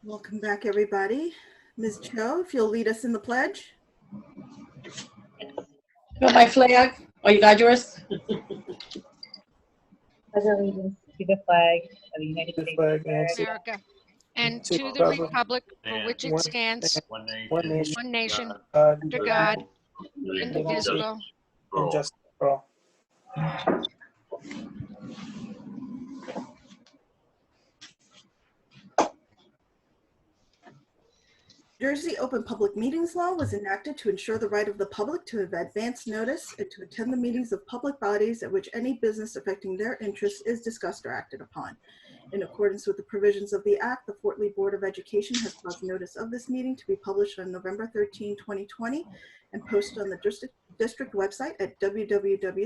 Welcome back, everybody. Ms. Cho, if you'll lead us in the pledge. Got my flag? Oh, you got yours? Pledge allegiance to the flag of the United States of America, and to the republic for which it stands, one nation, under God, indivisible. And justice for all. Jersey Open Public Meetings Law was enacted to ensure the right of the public to have advance notice and to attend the meetings of public bodies at which any business affecting their interests is discussed or acted upon. In accordance with the provisions of the Act, the Fort Lee Board of Education has caused notice of this meeting to be published on November 13, 2020, and posted on the district website at www.flboe.com,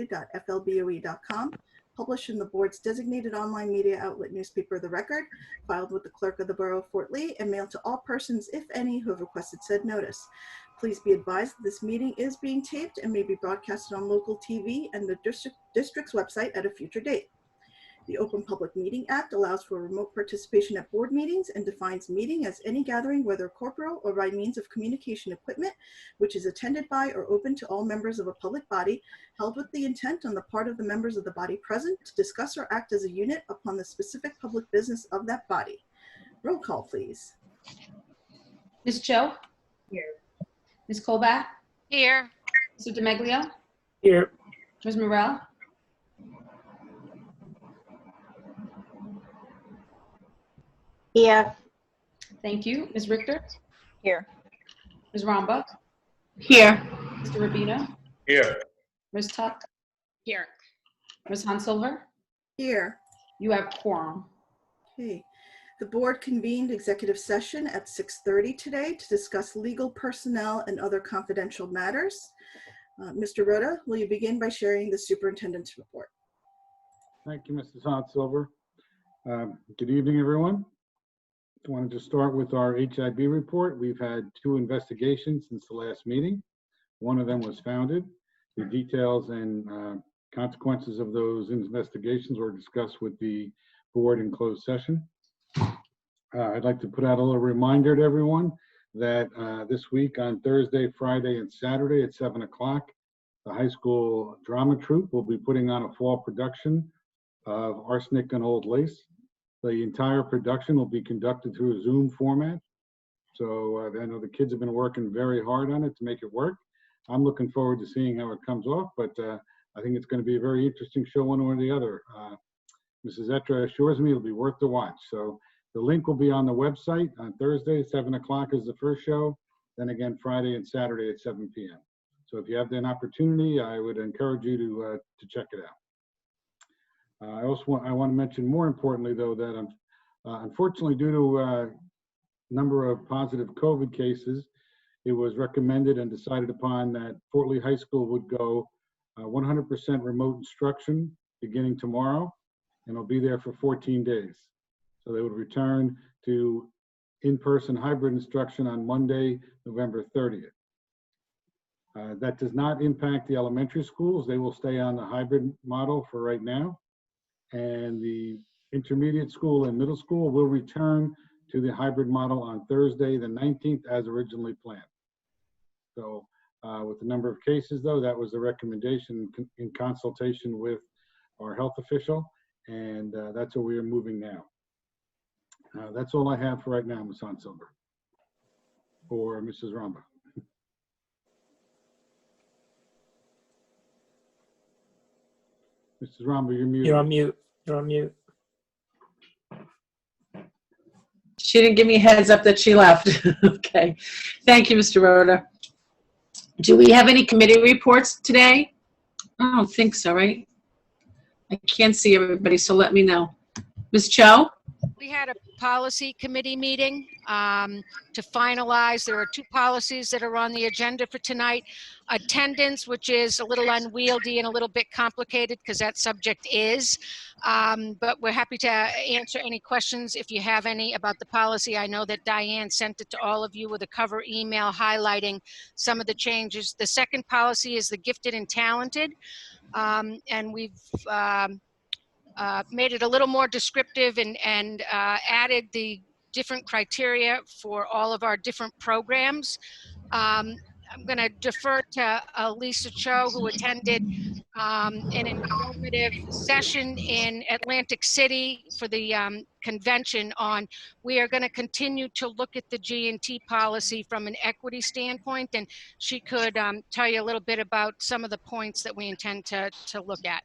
published in the board's designated online media outlet newspaper, The Record, filed with the clerk of the Borough of Fort Lee, and mailed to all persons, if any, who have requested said notice. Please be advised that this meeting is being taped and may be broadcasted on local TV and the district's website at a future date. The Open Public Meeting Act allows for remote participation at board meetings and defines meeting as any gathering, whether corporal or by means of communication equipment, which is attended by or open to all members of a public body, held with the intent on the part of the members of the body present to discuss or act as a unit upon the specific public business of that body. Roll call, please. Ms. Cho? Here. Ms. Colbat? Here, Mr. DeMeglio? Here. Ms. Morel? Here. Thank you. Ms. Richter? Here. Ms. Ramba? Here. Mr. Rubino? Here. Ms. Tuck? here. Ms. Hansilver? Here. You have quorum. Okay. The board convened executive session at 6:30 today to discuss legal personnel and other confidential matters. Mr. Rhoda, will you begin by sharing the superintendent's report? Thank you, Mrs. Hansilver. Good evening, everyone. I wanted to start with our HIB report. We've had 2 investigations since the last meeting. One of them was founded. The details and consequences of those investigations were discussed with the board in closed session. I'd like to put out a little reminder to everyone that this week on Thursday, Friday, and Saturday at 7 o'clock, the high school drama troupe will be putting on a fall production of Arsenic and Old Lace. The entire production will be conducted through a Zoom format. So I know the kids have been working very hard on it to make it work. I'm looking forward to seeing how it comes off, but I think it's going to be a very interesting show one way or the other. Mrs. Etra assures me it'll be worth the watch. So the link will be on the website on Thursday, 7 o'clock is the first show. Then again, Friday and Saturday at 7 p.m. So if you have an opportunity, I would encourage you to check it out. I want to mention, more importantly, though, that unfortunately, due to a number of positive COVID cases, it was recommended and decided upon that Fort Lee High School would go 100% remote instruction beginning tomorrow, and it'll be there for 14 days. So they would return to in-person hybrid instruction on Monday, November 30th. That does not impact the elementary schools. They will stay on the hybrid model for right now. And the intermediate school and middle school will return to the hybrid model on Thursday, the 19th, as originally planned. So with the number of cases, though, that was the recommendation in consultation with our health official, and that's where we are moving now. That's all I have for right now, Ms. Hansilver, or Mrs. Ramba. Mrs. Ramba, you're muted. You're on mute. You're on mute. She didn't give me a heads up that she left. Okay. Thank you, Mr. Rhoda. Do we have any committee reports today? I don't think so, right? I can't see everybody, so let me know. Ms. Cho? We had a policy committee meeting to finalize. There are 2 policies that are on the agenda for tonight. Attendance, which is a little unwieldy and a little bit complicated because that subject is, but we're happy to answer any questions if you have any about the policy. I know that Diane sent it to all of you with a cover email highlighting some of the changes. The second policy is the gifted and talented, and we've made it a little more descriptive and added the different criteria for all of our different programs. I'm going to defer to Lisa Cho, who attended an informative session in Atlantic City for the convention on, we are going to continue to look at the G&T policy from an equity standpoint, and she could tell you a little bit about some of the points that we intend to look at.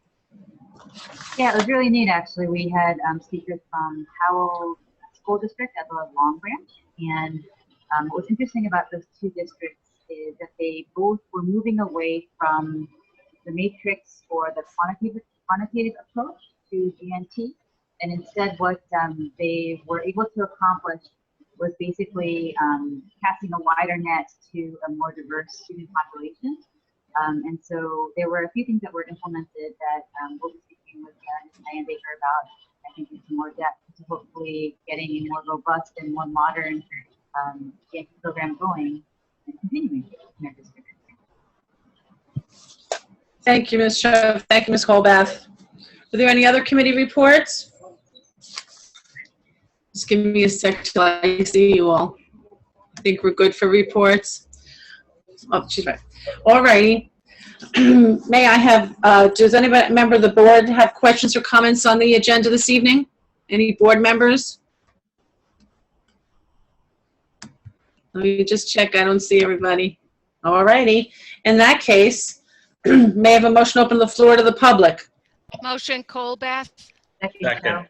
Yeah, it was really neat actually. We had speakers from Howell School District as well as Long Branch, and what was interesting about those two districts is that they both were moving away from the matrix or the quantitative approach to GNT, and instead what they were able to accomplish was basically casting a wider net to a more diverse student population. And so there were a few things that were implemented that we'll be speaking with Diane Baker about, I think, in some more depth, to hopefully getting a more robust and more modern GNT program going and continuing in our district. Thank you, Ms. Shove. Thank you, Ms. Colbath. Are there any other committee reports? Just give me a sec till I see you all. I think we're good for reports. Oh, she's right. All righty. May I have, does any member of the board have questions or comments on the agenda this evening? Any board members? Let me just check. I don't see everybody. All righty. In that case, may I have a motion to open the floor to the public? Motion, Colbath. Second.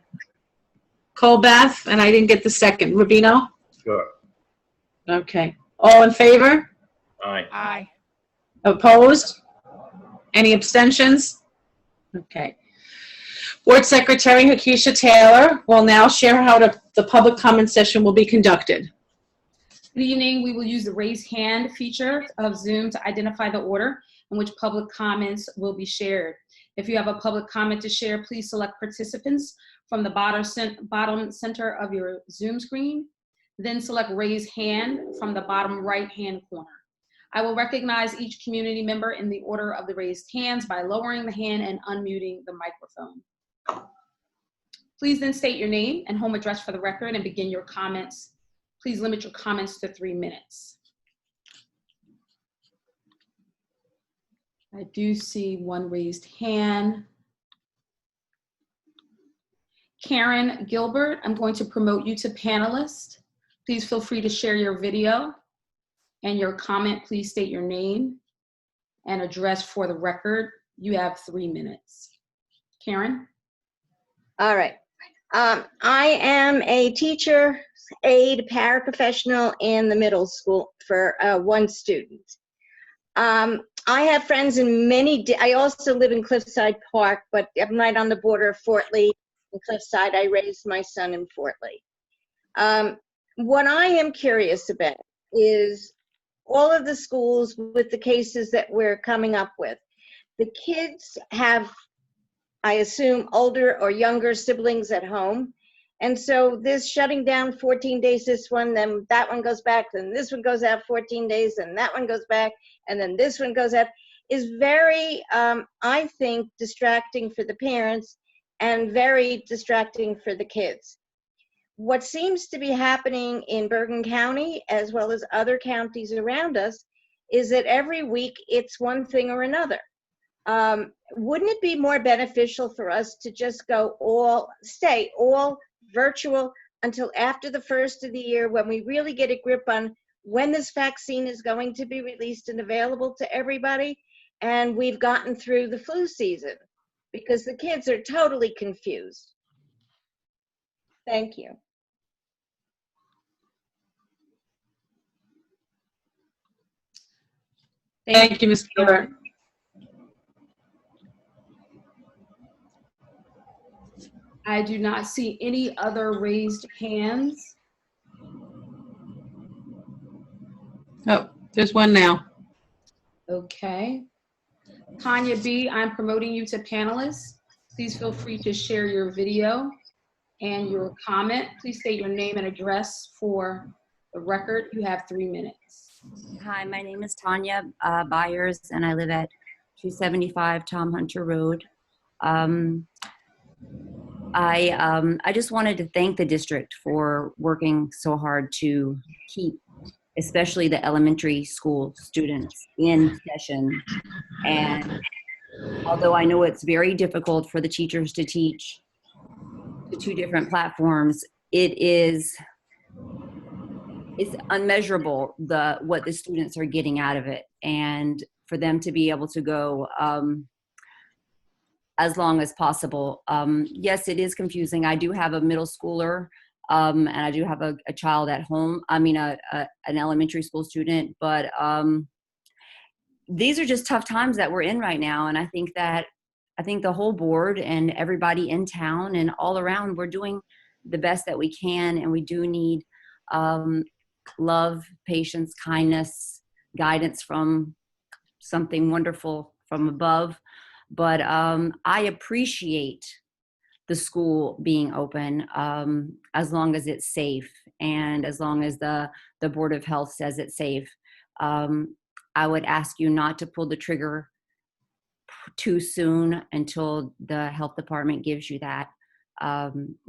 Colbath, and I didn't get the second. Rubino? Sure. Okay. All in favor? Aye. Aye. Opposed? Any abstentions? Okay. Board Secretary Hakisha Taylor will now share how the public comment session will be conducted. Good evening. We will use the raise hand feature of Zoom to identify the order in which public comments will be shared. If you have a public comment to share, please select participants from the bottom center of your Zoom screen, then select raise hand from the bottom right-hand corner. I will recognize each community member in the order of the raised hands by lowering the hand and unmuting the microphone. Please then state your name and home address for the record and begin your comments. Please limit your comments to 3 minutes. I do see one raised hand. Karen Gilbert, I'm going to promote you to panelist. Please feel free to share your video and your comment. Please state your name and address for the record. You have 3 minutes. Karen? All right. I am a teacher, aide, paraprofessional in the middle school for one student. I have friends in I also live in Cliffside Park, but I'm right on the border of Fort Lee and Cliffside. I raised my son in Fort Lee. What I am curious about is all of the schools with the cases that we're coming up with. The kids have, I assume, older or younger siblings at home. And so this shutting down 14 days, this one, then that one goes back, then this one goes out 14 days, and that one goes back, and then this one goes out, is very, I think, distracting for the parents and very distracting for the kids. What seems to be happening in Bergen County, as well as other counties around us, is that every week it's one thing or another. Wouldn't it be more beneficial for us to just stay all virtual until after the first of the year, when we really get a grip on when this vaccine is going to be released and available to everybody, and we've gotten through the flu season? Because the kids are totally confused. Thank you. Thank you, Ms. Gilbert. I do not see any other raised hands. Oh, there's one now. Okay. Tanya B., I'm promoting you to panelist. Please feel free to share your video and your comment. Please state your name and address for the record. You have 3 minutes. Hi, my name is Tanya Byers, and I live at 275 Tom Hunter Road. I just wanted to thank the district for working so hard to keep, especially the elementary school students, in session. And although I know it's very difficult for the teachers to teach the two different platforms, it's unmeasurable what the students are getting out of it, and for them to be able to go as long as possible. Yes, it is confusing. I do have a middle schooler, and I do have a child at home. I mean, an elementary school student, but these are just tough times that we're in right now. And I think the whole board and everybody in town and all around, we're doing the best that we can. And we do need love, patience, kindness, guidance from something wonderful from above. But I appreciate the school being open as long as it's safe and as long as the Board of Health says it's safe. I would ask you not to pull the trigger too soon until the health department gives you that,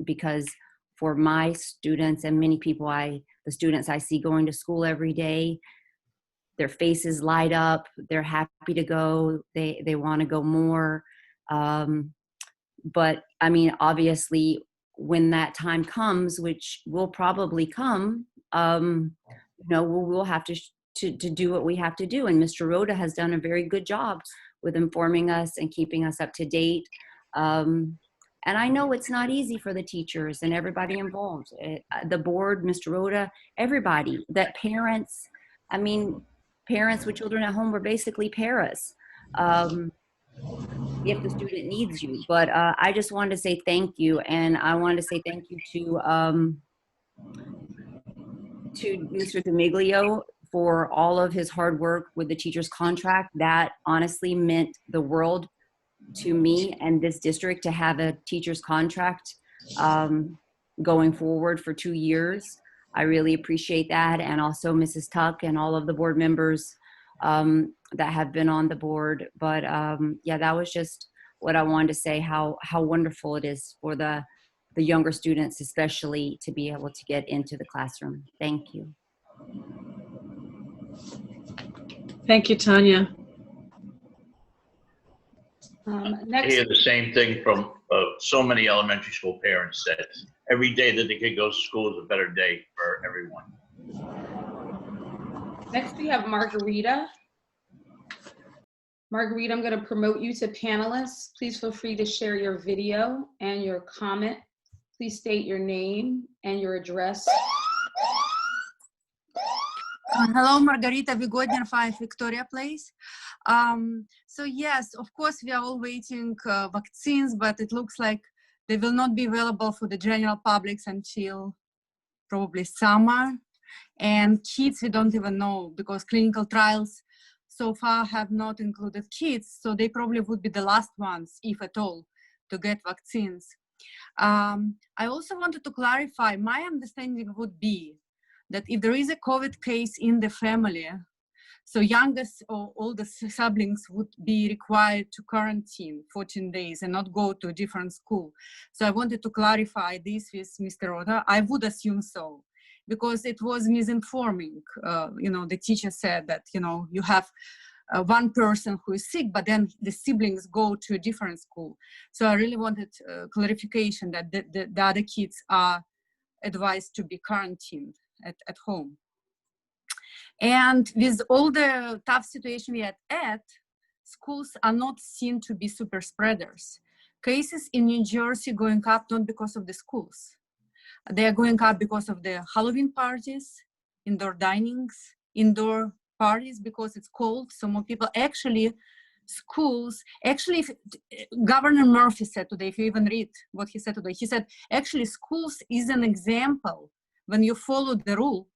because for my students and many people, the students I see going to school every day, their faces light up, they're happy to go, they want to go more. But I mean, obviously, when that time comes, which will probably come, we'll have to do what we have to do. And Mr. Rhoda has done a very good job with informing us and keeping us up to date. And I know it's not easy for the teachers and everybody involved, the board, Mr. Rhoda, everybody, that parents, I mean, parents with children at home were basically paras if the student needs you. But I just wanted to say thank you. And I wanted to say thank you to Mr. D'Amiglio for all of his hard work with the teacher's contract. That honestly meant the world to me and this district to have a teacher's contract going forward for 2 years. I really appreciate that. And also Mrs. Tuck and all of the board members that have been on the board. But yeah, that was just what I wanted to say, how wonderful it is for the younger students, especially, to be able to get into the classroom. Thank you. Thank you, Tanya. I Next, hear the same thing from so many elementary school parents, that every day that the kid goes to school is a better day for everyone. next we have Margarita. Margarita, I'm going to promote you to panelists. Please feel free to share your video and your comment. Please state your name and your address. Hello, Margarita Vigodner, 5 Victoria Place. So yes, of course, we are all waiting vaccines, but it looks like they will not be available for the general public until probably summer. And kids, we don't even know, because clinical trials so far have not included kids. So they probably would be the last ones, if at all, to get vaccines. I also wanted to clarify, my understanding would be that if there is a COVID case in the family, so youngest or oldest siblings would be required to quarantine 14 days and not go to a different school. So I wanted to clarify this with Mr. Rhoda. I would assume so, because it was misinforming. The teacher said that, you have one person who is sick, but then the siblings go to a different school. So I really wanted clarification that the other kids are advised to be quarantined at home. And with all the tough situation we are at, schools are not seen to be super spreaders. Cases in New Jersey going up not because of the schools. They are going up because of the Halloween parties, indoor dinings, indoor parties because it's cold, so more people. Actually, schools, Governor Murphy said today, if you even read what he said today, he said, actually schools is an example. When you follow the rule,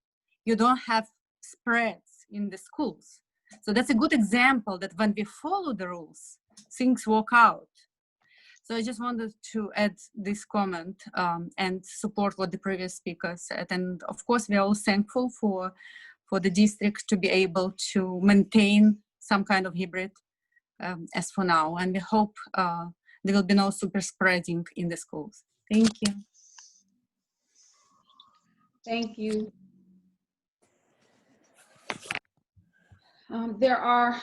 you don't have spreads in the schools. So that's a good example that when we follow the rules, things work out. So I just wanted to add this comment and support what the previous speaker said. And of course, we are all thankful for the district to be able to maintain some kind of hybrid as for now. And we hope there will be no super spreading in the schools. Thank you. Thank you. There are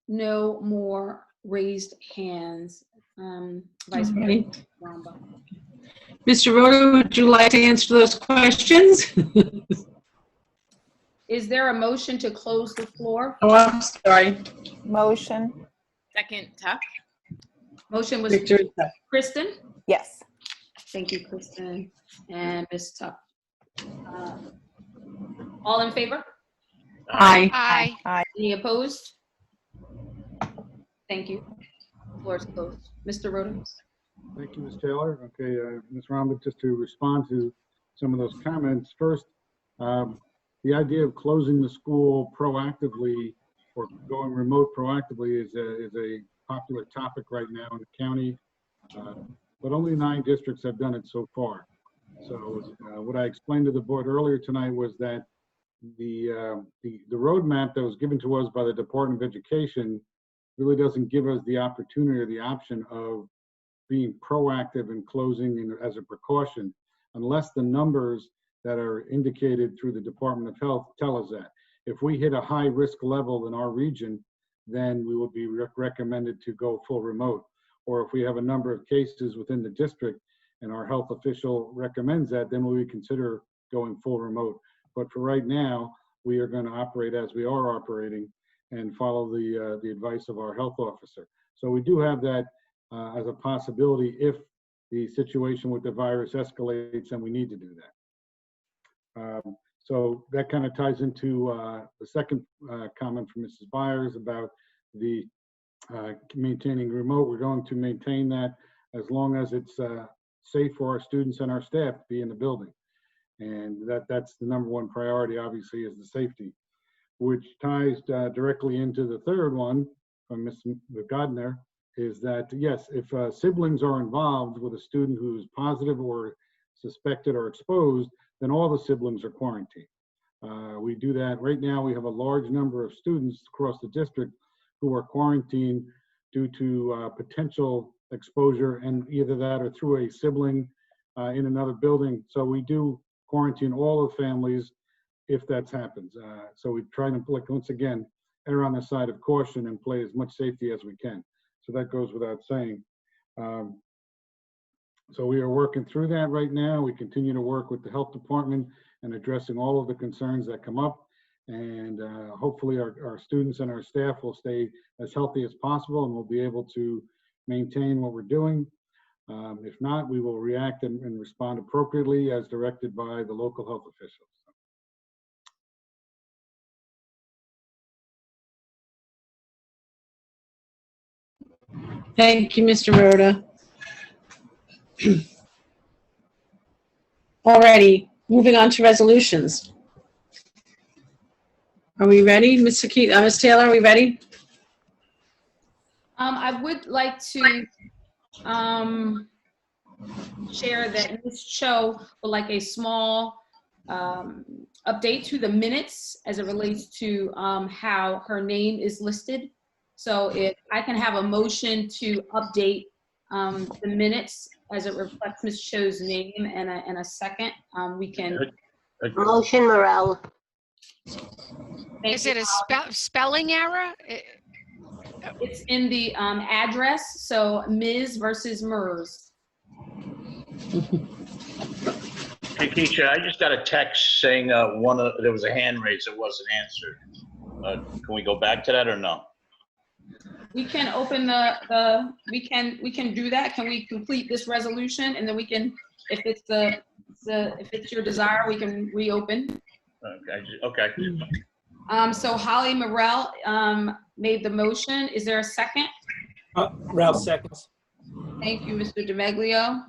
no more raised hands. Vice President Wamba. Mr. Rhoda, would you like to answer those questions? Is there a motion to close the floor? Oh, I'm sorry. Motion. Second, Tuck. Motion was Victory. Kristen. Yes. Thank you, Kristen and Ms. Tuck. All in favor? Aye. Aye. Any opposed? Thank you. Floor is closed. Mr. Rhoda? Thank you, Ms. Taylor. Okay, Ms. Rambert, just to respond to some of those comments. First, the idea of closing the school proactively or going remote proactively is a popular topic right now in the county, but only 9 districts have done it so far. So what I explained to the board earlier tonight was that the roadmap that was given to us by the Department of Education really doesn't give us the opportunity or the option of being proactive and closing as a precaution, unless the numbers that are indicated through the Department of Health tell us that. If we hit a high risk level in our region, then we will be recommended to go full remote. Or if we have a number of cases within the district and our health official recommends that, then we would consider going full remote. But for right now, we are going to operate as we are operating and follow the advice of our health officer. So we do have that as a possibility if the situation with the virus escalates and we need to do that. So that kind of ties into the second comment from Mrs. Byers about the maintaining remote. We're going to maintain that as long as it's safe for our students and our staff to be in the building. And that's the number one priority, obviously, is the safety, which ties directly into the third one from Ms. Godner, is that, yes, if siblings are involved with a student who's positive or suspected or exposed, then all the siblings are quarantined. We do that. Right now, we have a large number of students across the district who are quarantined due to potential exposure, and either that or through a sibling in another building. So we do quarantine all the families if that happens. So we try to, like, once again, err on the side of caution and play as much safety as we can. So that goes without saying. So we are working through that right now. We continue to work with the health department and addressing all of the concerns that come up. And hopefully our students and our staff will stay as healthy as possible and we'll be able to maintain what we're doing. If not, we will react and respond appropriately as directed by the local health officials. Thank you, Mr. Rhoda. Alrighty, moving on to resolutions. Are we ready, Ms. Taylor, are we ready? I would like to share that Ms. Cho would like a small update to the minutes as it relates to how her name is listed. So if I can have a motion to update the minutes as it reflects Ms. Cho's name and a second, we can. Motion, Morel. Is it a spelling error? It's in the address, so Ms. versus MERS. Hey, Keisha, I just got a text saying there was a hand raised that wasn't answered. Can we go back to that or no? We can open we can do that. Can we complete this resolution and then we can, if it's your desire, we can reopen. Okay. So Holly Morel made the motion. Is there a second? Ralph seconds. Thank you, Mr. DeMeglio.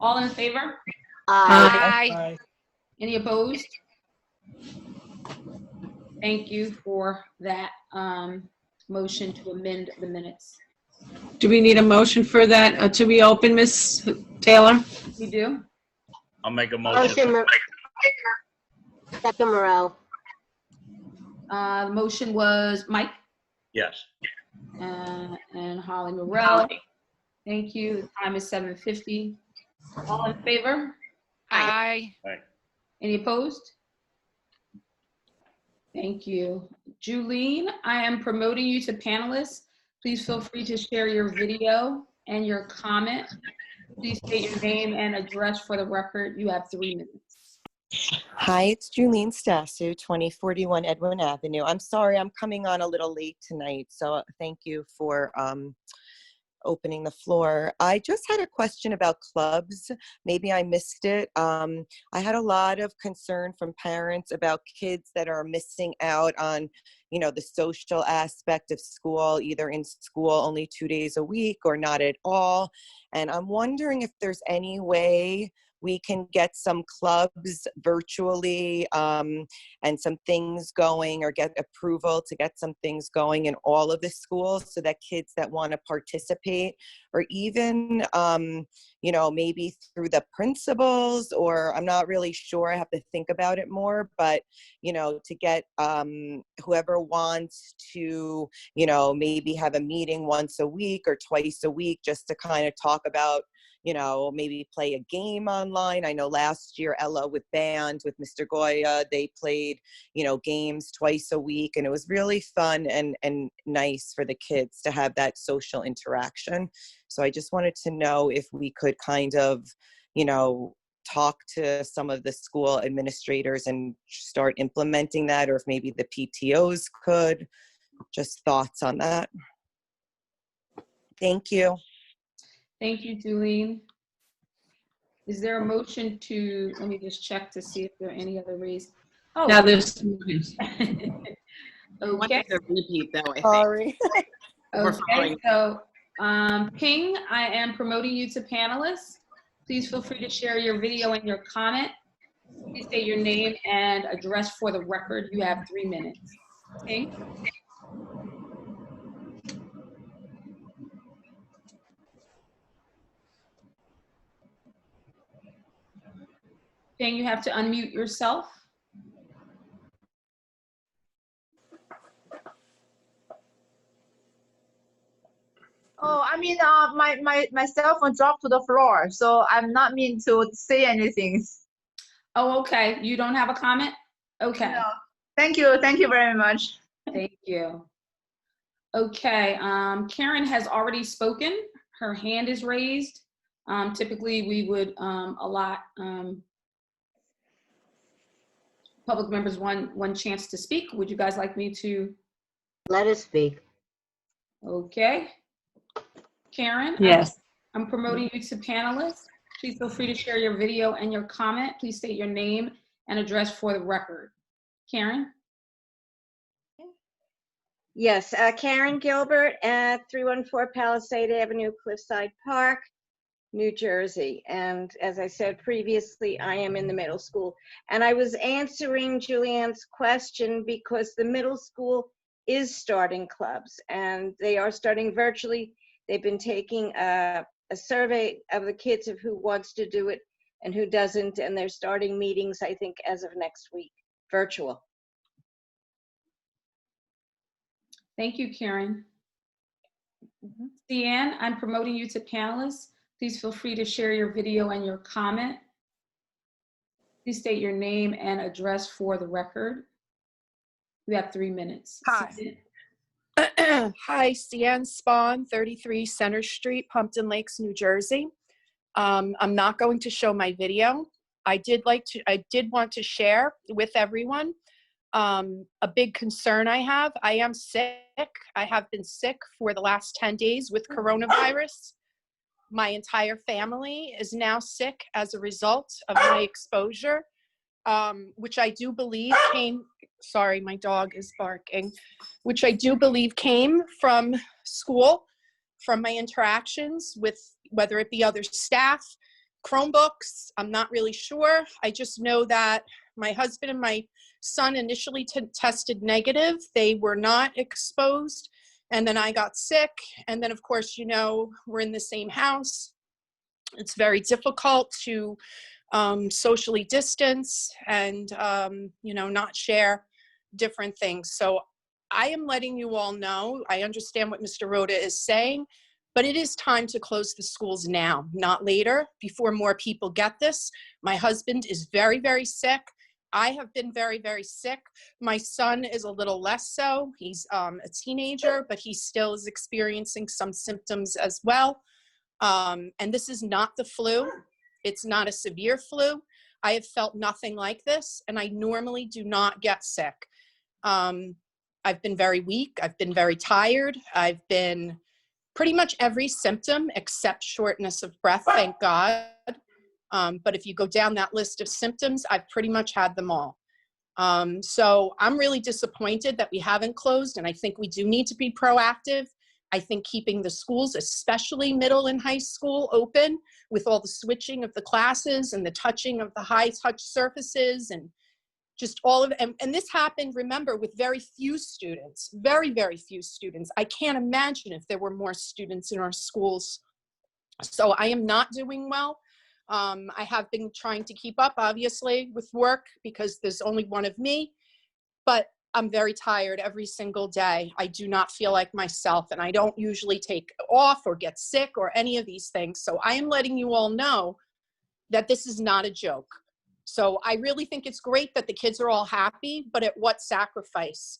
All in favor? Aye. Aye. Any opposed? Thank you for that motion to amend the minutes. Do we need a motion for that to reopen, Ms. Taylor? You do? I'll make a motion. Second, Morel. The motion was Mike Yes. and Holly Morel. Thank you. The time is 7:50. All in favor? Aye. Any opposed? Thank you. Julene, I am promoting you to panelist. Please feel free to share your video and your comment. Please state your name and address for the record. You have 3 minutes. Hi, it's Julene Stasu, 2041 Edwin Avenue. I'm sorry I'm coming on a little late tonight, so thank you for opening the floor. I just had a question about clubs. Maybe I missed it. I had a lot of concern from parents about kids that are missing out on, you know, the social aspect of school, either in school only 2 days a week or not at all. And I'm wondering if there's any way we can get some clubs virtually and some things going, or get approval to get some things going in all of the schools so that kids that want to participate, or even, you know, maybe through the principals, or I'm not really sure, I have to think about it more, but, you know, to get whoever wants to, you know, maybe have a meeting once a week or twice a week just to kind of talk about, you know, maybe play a game online. I know last year Ella with band with Mr. Goya, they played, you know, games twice a week, and it was really fun and nice for the kids to have that social interaction. So I just wanted to know if we could kind of, you know, talk to some of the school administrators and start implementing that, or if maybe the PTOs could. Just thoughts on that. Thank you. Thank you, Julene. Is there a motion to, let me just check to see if there are any other raised. Oh. Now there's. Okay. To repeat though, I think. Sorry. Okay, so Ping, I am promoting you to panelist. Please feel free to share your video and your comment. Please state your name and address for the record. You have 3 minutes. Ping. Ping, you have to unmute yourself. Oh, I mean, my cell phone dropped to the floor, so I'm not mean to say anything. Oh, okay. You don't have a comment? Okay. No. Thank you very much. Thank you. Okay, Karen has already spoken. Her hand is raised. Typically, we would allot public members one chance to speak. Would you guys like me to? Let us speak. Okay. Karen? Yes. I'm promoting you to panelist. Please feel free to share your video and your comment. Please state your name and address for the record. Karen? Yes, Karen Gilbert at 314 Palisade Avenue, Cliffside Park, New Jersey. And as I said previously, I am in the middle school. And I was answering Julianne's question because the middle school is starting clubs, and they are starting virtually. They've been taking a survey of the kids of who wants to do it and who doesn't, and they're starting meetings, I think, as of next week, virtual. Thank you, Karen. Deanne, I'm promoting you to panelist. Please feel free to share your video and your comment. Please state your name and address for the record. We have 3 minutes. Hi. Hi, Cian Spawn, 33 Center Street, Pumpton Lakes, New Jersey. I'm not going to show my video. I did want to share with everyone a big concern I have. I am sick. I have been sick for the last 10 days with coronavirus. My entire family is now sick as a result of my exposure, which I do believe came, sorry, my dog is barking, which I do believe came from school, from my interactions with, whether it be other staff, Chromebooks, I'm not really sure. I just know that my husband and my son initially tested negative. They were not exposed. And then I got sick. And then, of course, you know, we're in the same house. It's very difficult to socially distance and, you know, not share different things. So I am letting you all know, I understand what Mr. Rhoda is saying, But it is time to close the schools now, not later, before more people get this. My husband is very, very sick. I have been very, very sick. My son is a little less so. He's a teenager, but he still is experiencing some symptoms as well. And this is not the flu. It's not a severe flu. I have felt nothing like this, and I normally do not get sick. I've been very weak. I've been very tired. I've been pretty much every symptom except shortness of breath, thank God. But if you go down that list of symptoms, I've pretty much had them all. So I'm really disappointed that we haven't closed, and I think we do need to be proactive. I think keeping the schools, especially middle and high school, open with all the switching of the classes and the touching of the high touch surfaces and just all of it. And this happened, remember, with very few students, very, very few students. I can't imagine if there were more students in our schools. So I am not doing well. I have been trying to keep up, obviously, with work because there's only one of me, but I'm very tired every single day. I do not feel like myself, and I don't usually take off or get sick or any of these things. So I am letting you all know that this is not a joke. So I really think it's great that the kids are all happy, but at what sacrifice?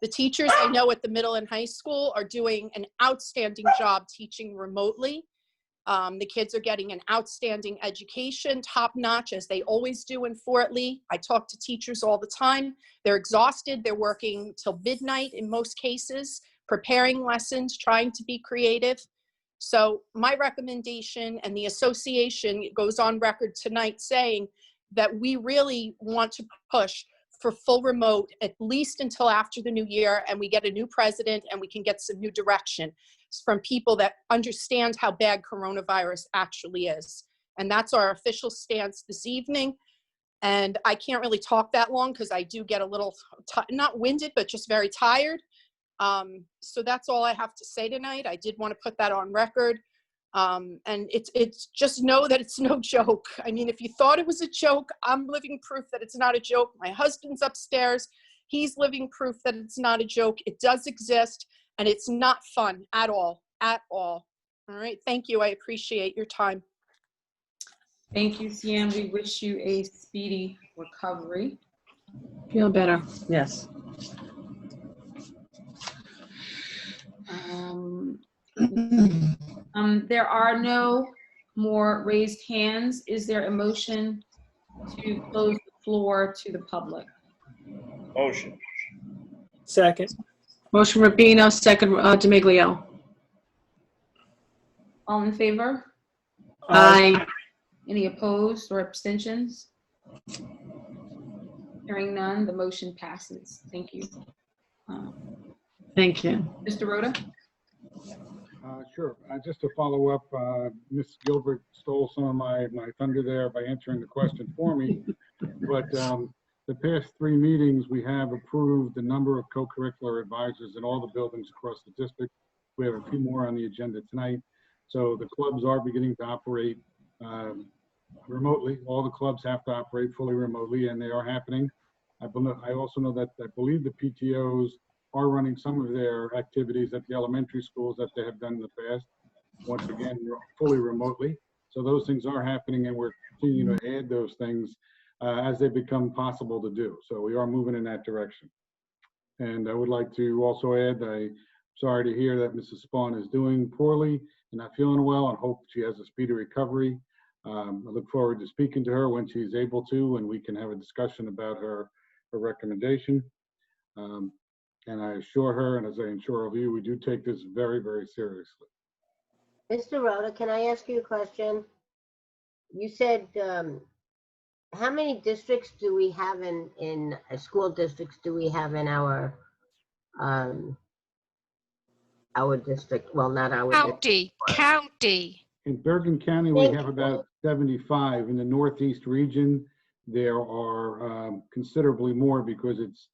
The teachers I know at the middle and high school are doing an outstanding job teaching remotely. The kids are getting an outstanding education, top notch, as they always do in Fort Lee. I talk to teachers all the time. They're exhausted. They're working till midnight in most cases, preparing lessons, trying to be creative. So my recommendation, and the association goes on record tonight saying that we really want to push for full remote, at least until after the new year, and we get a new president and we can get some new direction from people that understand how bad coronavirus actually is. And that's our official stance this evening. And I can't really talk that long because I do get a little, not winded, but just very tired. So that's all I have to say tonight. I did want to put that on record. And it's just know that it's no joke. I mean, if you thought it was a joke, I'm living proof that it's not a joke. My husband's upstairs. He's living proof that it's not a joke. It does exist, and it's not fun at all, at all. All right, thank you. I appreciate your time. Thank you, Cian. We wish you a speedy recovery. Feel better, yes. There are no more raised hands. Is there a motion to close the floor to the public? Motion. Second. Motion Rubino, second Demiglio. All in favor? Aye. Any opposed or abstentions? Hearing none, the motion passes. Thank you. Thank you. Mr. Rhoda? Sure. Just to follow up, Ms. Gilbert stole some of my thunder there by answering the question for me. But the past 3 meetings, we have approved the number of co-curricular advisors in all the buildings across the district. We have a few more on the agenda tonight. So the clubs are beginning to operate remotely. All the clubs have to operate fully remotely, and they are happening. I also know that I believe the PTOs are running some of their activities at the elementary schools that they have done in the past, once again, fully remotely. So those things are happening, and we're continuing to add those things as they become possible to do. So we are moving in that direction. And I would like to also add, I'm sorry to hear that Mrs. Spawn is doing poorly and not feeling well, and hope she has a speedy recovery. I look forward to speaking to her when she's able to, and we can have a discussion about her recommendation. And I assure her, and as I assure all of you, we do take this very, very seriously. Mr. Rhoda, can I ask you a question? You said, how many districts do we have in school districts do we have in our district? Well, not our County. In Bergen County, we have about 75. In the Northeast region, there are considerably more because it's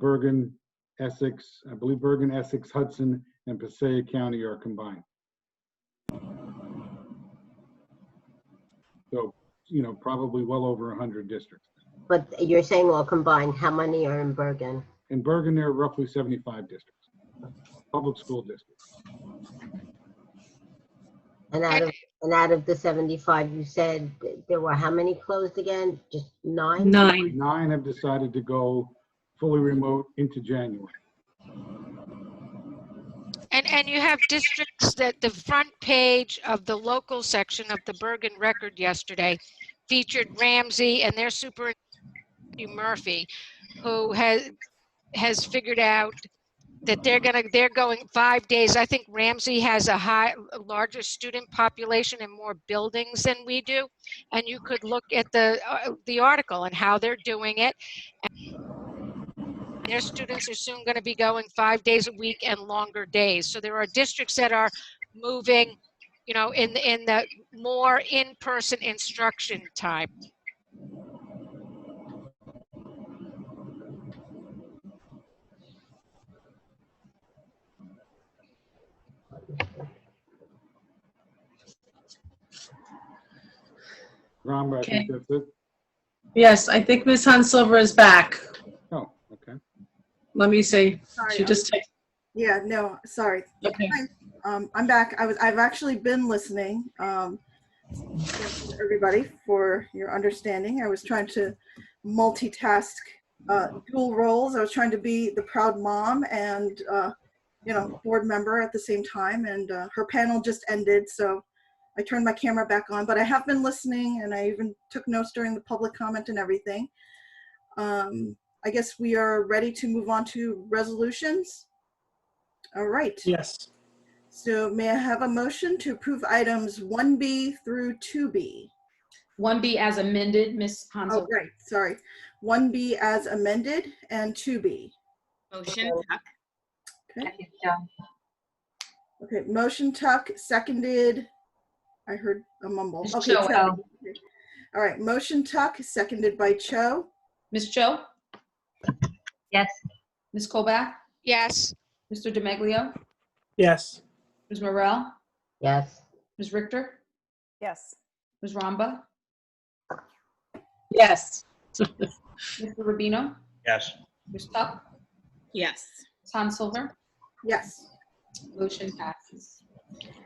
Bergen, Essex, I believe Bergen, Essex, Hudson, and Passaic County are combined. So, you know, probably well over 100 districts. But you're saying all combined, how many are in Bergen? In Bergen, there are roughly 75 districts, public school districts. And out of the 75, you said there were how many closed again? Just 9? 9. 9 have decided to go fully remote into January. And you have districts that the front page of the local section of the Bergen Record yesterday featured Ramsey and their superintendent Murphy, who has figured out that they're going 5 days. I think Ramsey has a larger student population and more buildings than we do. And you could look at the article and how they're doing it. Their students are soon going to be going 5 days a week and longer days. So there are districts that are moving, you know, in the more in-person instruction time. Rhonda, I think that's it. Yes, I think Ms. Hansilver is back. Oh, okay. Let me see. Sorry, She just texted. Yeah, no, sorry. Okay. I'm back. I've actually been listening. Thank you, everybody, for your understanding. I was trying to multitask dual roles. I was trying to be the proud mom and you know, board member at the same time. And her panel just ended, so I turned my camera back on. But I have been listening, and I even took notes during the public comment and everything. I guess we are ready to move on to resolutions. All right. Yes. So may I have a motion to approve items 1B through 2B? 1B as amended, Ms. Hansel. Oh, right, sorry. 1B as amended and 2B. Motion, Tuck. Okay. Okay, motion Tuck, seconded. I heard a mumble. Ms. Okay, Cho. Cho. All right, motion Tuck, seconded by Cho. Ms. Cho? Yes. Ms. Colback? Yes. Mr. Demaglio? Yes. Ms. Morel? Yes. Ms. Richter? Yes. Ms. Ramba? Yes. Mr. Rubino? Yes. Ms. Tuck? Yes. Ms. Hansilver? Yes. Motion passes.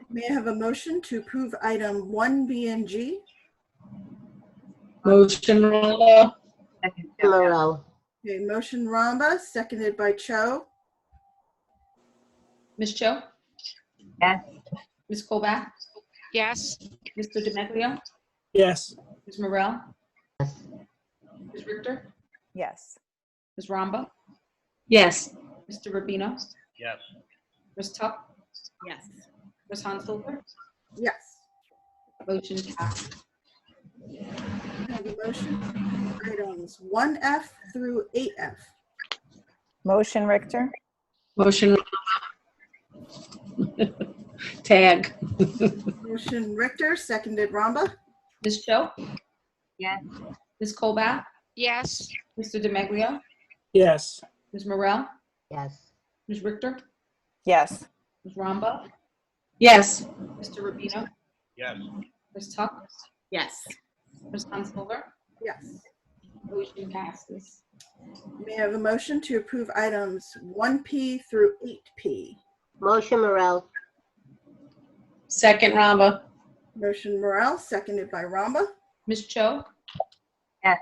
May I have a motion to approve item 1B and G? Motion, Rhonda. Morel. Okay, motion Ramba, seconded by Cho. Ms. Cho? Yes. Ms. Colback? Yes. Mr. Demaglio? Yes. Ms. Morel? Yes. Ms. Richter? Yes. Ms. Ramba? Yes. Mr. Rubino? Yes. Ms. Tuck? Yes. Ms. Hansilver? Yes. Motion passes. I have a motion, items 1F through 8F. Motion, Richter. Motion. Tag. Motion Richter, seconded Ramba. Ms. Cho? Yes. Ms. Colback? Yes. Mr. Demaglio? Yes. Ms. Morel? Yes. Ms. Richter? Yes. Ms. Ramba? Yes. Mr. Rubino? Yes. Ms. Tuck? Yes. Ms. Hansilver? Yes. Motion passes. May I have a motion to approve items 1P through 8P? Motion Morel. Second, Rhonda. Motion Morel, seconded by Ramba. Ms. Cho? Yes.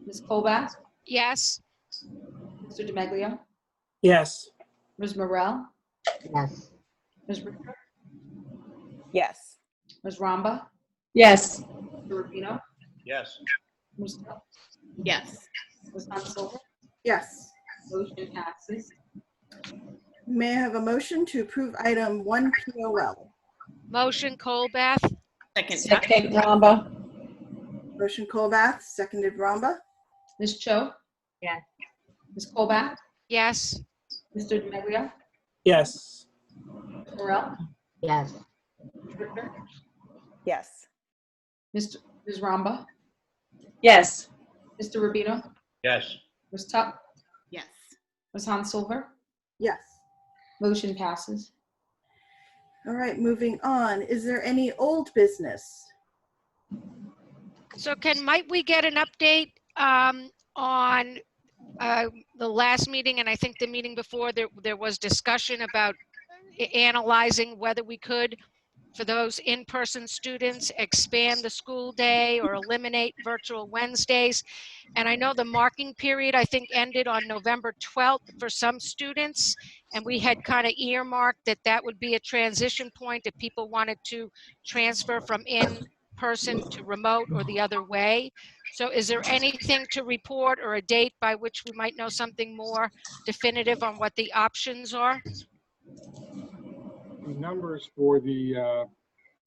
Ms. Colback? Yes. Mr. Demaglio? Yes. Ms. Morel? Yes. Ms. Richter? Yes. Ms. Ramba? Yes. Mr. Rubino? Yes. Ms. Tuck? Yes. Ms. Hansilver? Yes. Motion passes. May I have a motion to approve item 1POL? Motion Colbath. Second, Tuck. Second, Rhonda. Motion Colbath, seconded Ramba. Ms. Cho? Yes. Ms. Colback? Yes. Mr. Demaglio? Yes. Ms. Morel? Yes. Ms. Richter? Yes. Ms. Ramba? Yes. Mr. Rubino? Yes. Ms. Tuck? Yes. Ms. Hansilver? Yes. Motion passes. All right, moving on. Is there any old business? So might we get an update on the last meeting, and I think the meeting before, there was discussion about analyzing whether we could for those in-person students, expand the school day or eliminate virtual Wednesdays. And I know the marking period, I think, ended on November 12th for some students. And we had kind of earmarked that that would be a transition point if people wanted to transfer from in-person to remote or the other way. So is there anything to report or a date by which we might know something more definitive on what the options are? The numbers for the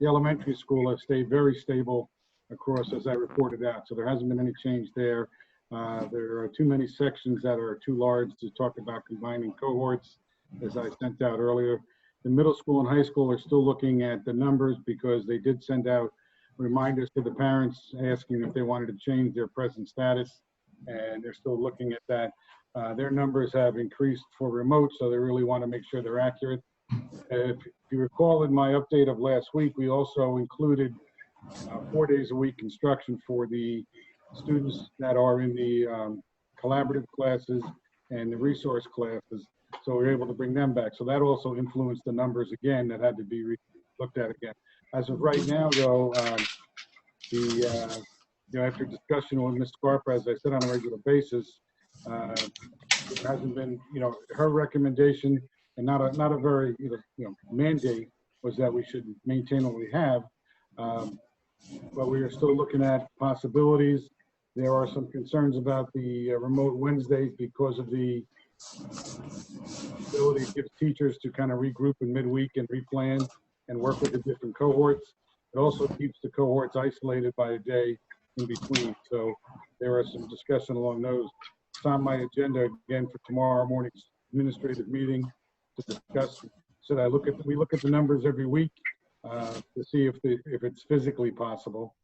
elementary school have stayed very stable across, as I reported out. So there hasn't been any change there. There are too many sections that are too large to talk about combining cohorts, as I sent out earlier. The middle school and high school are still looking at the numbers because they did send out reminders to the parents asking if they wanted to change their present status, and they're still looking at that. Their numbers have increased for remote, so they really want to make sure they're accurate. If you recall, in my update of last week, we also included 4 days a week instruction for the students that are in the collaborative classes and the resource classes. So we were able to bring them back. So that also influenced the numbers again that had to be looked at again. As of right now, though, after discussion with Ms. Scarpa, as I said, on a regular basis, there hasn't been, her recommendation, and not a very, mandate, was that we should maintain what we have. But we are still looking at possibilities. There are some concerns about the remote Wednesdays because of the ability it gives teachers to kind of regroup in midweek and replan and work with the different cohorts. It also keeps the cohorts isolated by a day in between. So there are some discussion along those. It's on my agenda again for tomorrow morning's administrative meeting to discuss. So we look at the numbers every week to see if it's physically possible.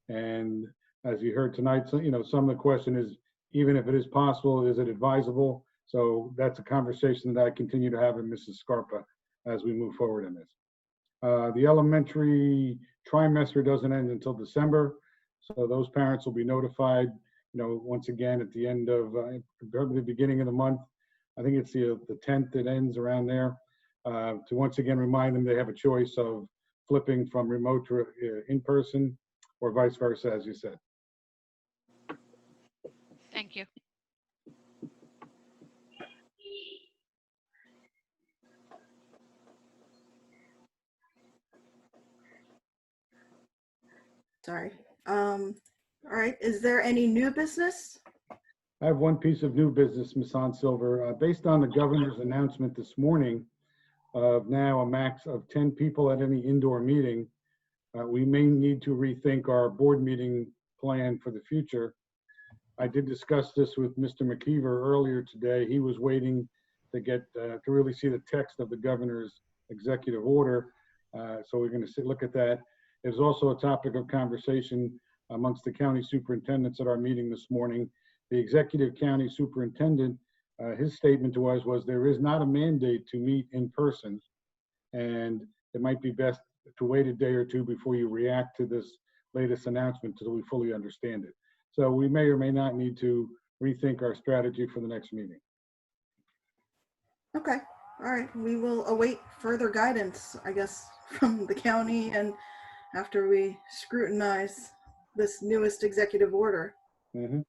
And as you heard tonight, so, some of the question is, even if it is possible, is it advisable? So that's a conversation that I continue to have with Mrs. Scarpa as we move forward in this. The elementary trimester doesn't end until December, so those parents will be notified, once again at the end of, the beginning of the month. I think it's the 10th it ends, around there, to once again remind them they have a choice of flipping from remote to in-person or vice versa, as you said. Thank you. Sorry. All right, is there any new business? I have one piece of new business, Ms. Silver. Based on the governor's announcement this morning of now a max of 10 people at any indoor meeting, we may need to rethink our board meeting plan for the future. I did discuss this with Mr. McKeever earlier today. He was waiting to get to really see the text of the governor's executive order. So we're going to look at that. It was also a topic of conversation amongst the county superintendents at our meeting this morning. The executive county superintendent, his statement to us was there is not a mandate to meet in person, and it might be best to wait a day or two before you react to this latest announcement until we fully understand it. So we may or may not need to rethink our strategy for the next meeting. Okay, all right, we will await further guidance, I guess, from the county and after we scrutinize this newest executive order. Mm-hmm.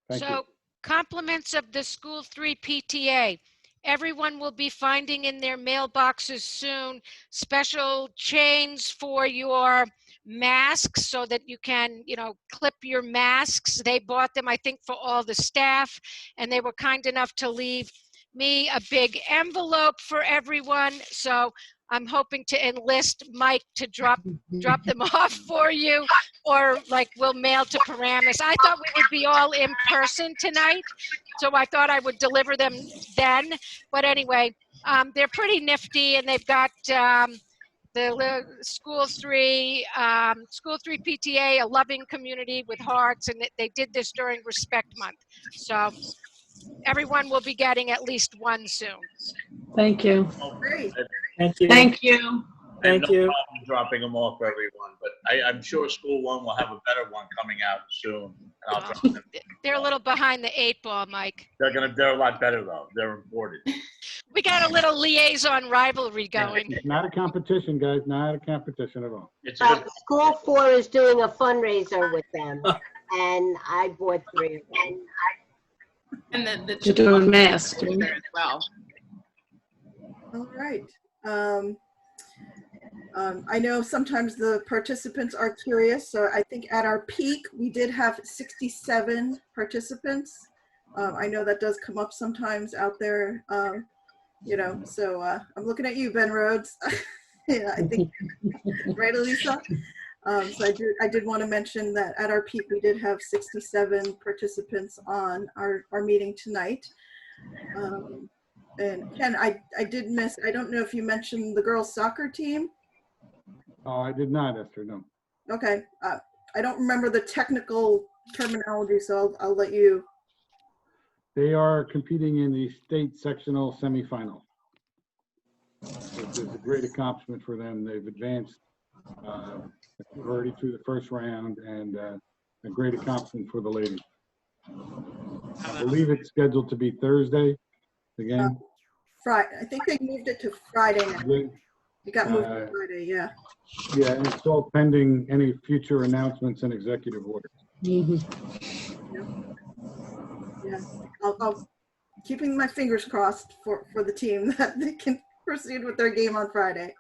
Thank so you. compliments of the School 3 PTA. Everyone will be finding in their mailboxes soon special chains for your masks so that you can, clip your masks. They bought them, I think, for all the staff, and they were kind enough to leave me a big envelope for everyone. So I'm hoping to enlist Mike to drop them off for you, or we'll mail to Paramus. I thought we would be all in person tonight, so I thought I would deliver them then. But anyway, they're pretty nifty, and they've got the School 3 PTA, a loving community with hearts, and they did this during Respect Month. So everyone will be getting at least one soon. Thank you. Great. Thank you. Thank you. I have Thank no you. problem dropping them off for everyone, but I'm sure School 1 will have a better one coming out soon. And I'll drop them. They're a little behind the 8 ball, Mike. They're a lot better though. They're important. We got a little liaison rivalry going. It's not a competition, guys, not a competition at all. It's a good. School 4 is doing a fundraiser with them, and I bought 3 of them. And the You're doing masks, as right? well. All right. I know sometimes the participants are curious, so I think at our peak, we did have 67 participants. I know that does come up sometimes out there, you know, so I'm looking at you, Ben Rhodes. Yeah, I think, right, Elisa? So I did want to mention that at our peak, we did have 67 participants on our meeting tonight. And Ken, I did miss, I don't know if you mentioned the girls soccer team. Oh, I did not, Esther, no. Okay, I don't remember the technical terminology, so I'll let you. They are competing in the state sectional semifinal, which is a great accomplishment for them. They've advanced already through the first round, and a great accomplishment for the ladies. I believe it's scheduled to be Thursday again. Friday. I think they moved it to Friday now. It got moved to Friday, yeah. Yeah, and it's all pending any future announcements and executive orders. Yeah, I'll keeping my fingers crossed for the team that they can proceed with their game on Friday.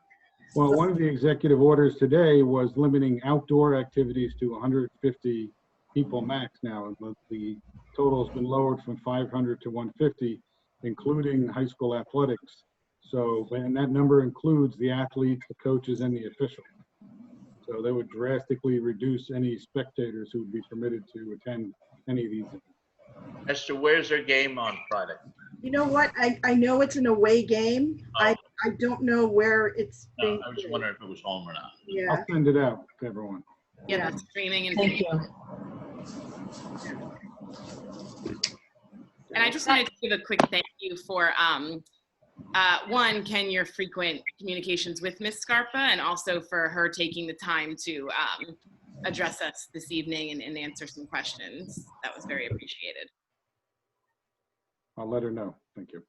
Well, one of the executive orders today was limiting outdoor activities to 150 people max now. The total's been lowered from 500 to 150, including high school athletics. So, and that number includes the athletes, the coaches, and the officials. So that would drastically reduce any spectators who would be permitted to attend any of these events. Esther, where's their game on Friday? You know what? I know it's an away game. I don't know where it's being. I was wondering if it was home or not. Yeah. I'll send it out to everyone. Yeah, the streaming and Thank you. And I just wanted to give a quick thank you for one, Ken, your frequent communications with Ms. Scarpa, and also for her taking the time to address us this evening and answer some questions. That was very appreciated. I'll let her know. Thank you.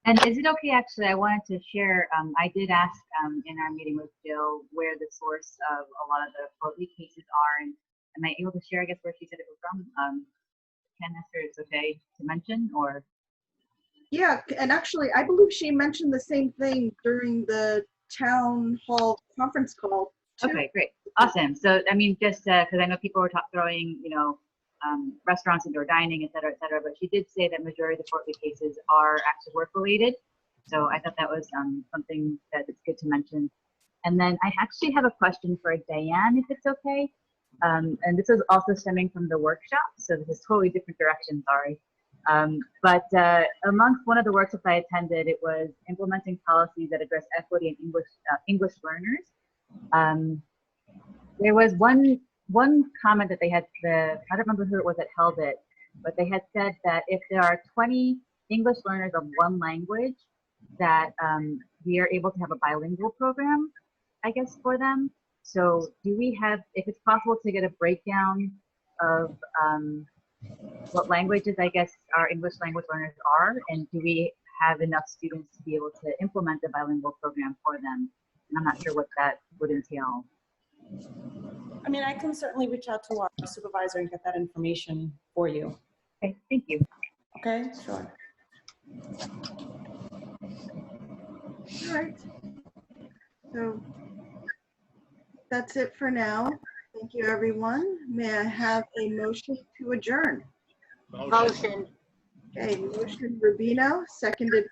And is it okay, actually, I wanted to share, I did ask in our meeting with Jill where the source of a lot of the Fort Lee cases are, and am I able to share, I guess, where she said it was from? Ken, Esther, it's okay to mention, or? Yeah, and actually, I believe she mentioned the same thing during the town hall conference call, too. Okay, great, awesome. So, I mean, just because I know people were throwing, you know, restaurants, indoor dining, et cetera, but she did say that majority of the Fort Lee cases are actually work-related. So I thought that was something that it's good to mention. And then I actually have a question for Diane, if it's okay. And this is also stemming from the workshop, so this is totally different direction, sorry. But amongst one of the workshops I attended, it was implementing policies that address equity in English learners. There was one comment that they had, I don't remember who it was that held it, but they had said that if there are 20 English learners of one language, that we are able to have a bilingual program, I guess, for them. So do we have, if it's possible to get a breakdown of what languages, I guess, our English language learners are, and do we have enough students to be able to implement a bilingual program for them? And I'm not sure what that would entail. I mean, I can certainly reach out to our supervisor and get that information for you. Okay, thank you. Okay, sure. All right. So that's it for now. Thank you, everyone. May I have a motion to adjourn? Motion. Okay, motion Rubino, seconded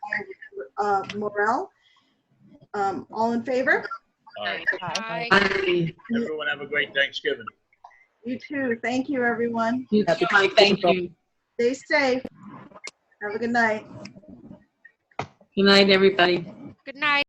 by Morel. All in favor? Aye. Everyone have a great Thanksgiving. You too. Thank you, everyone. You too, Mike. Thank you. Stay safe. Have a good night. Good night, everybody. Good night.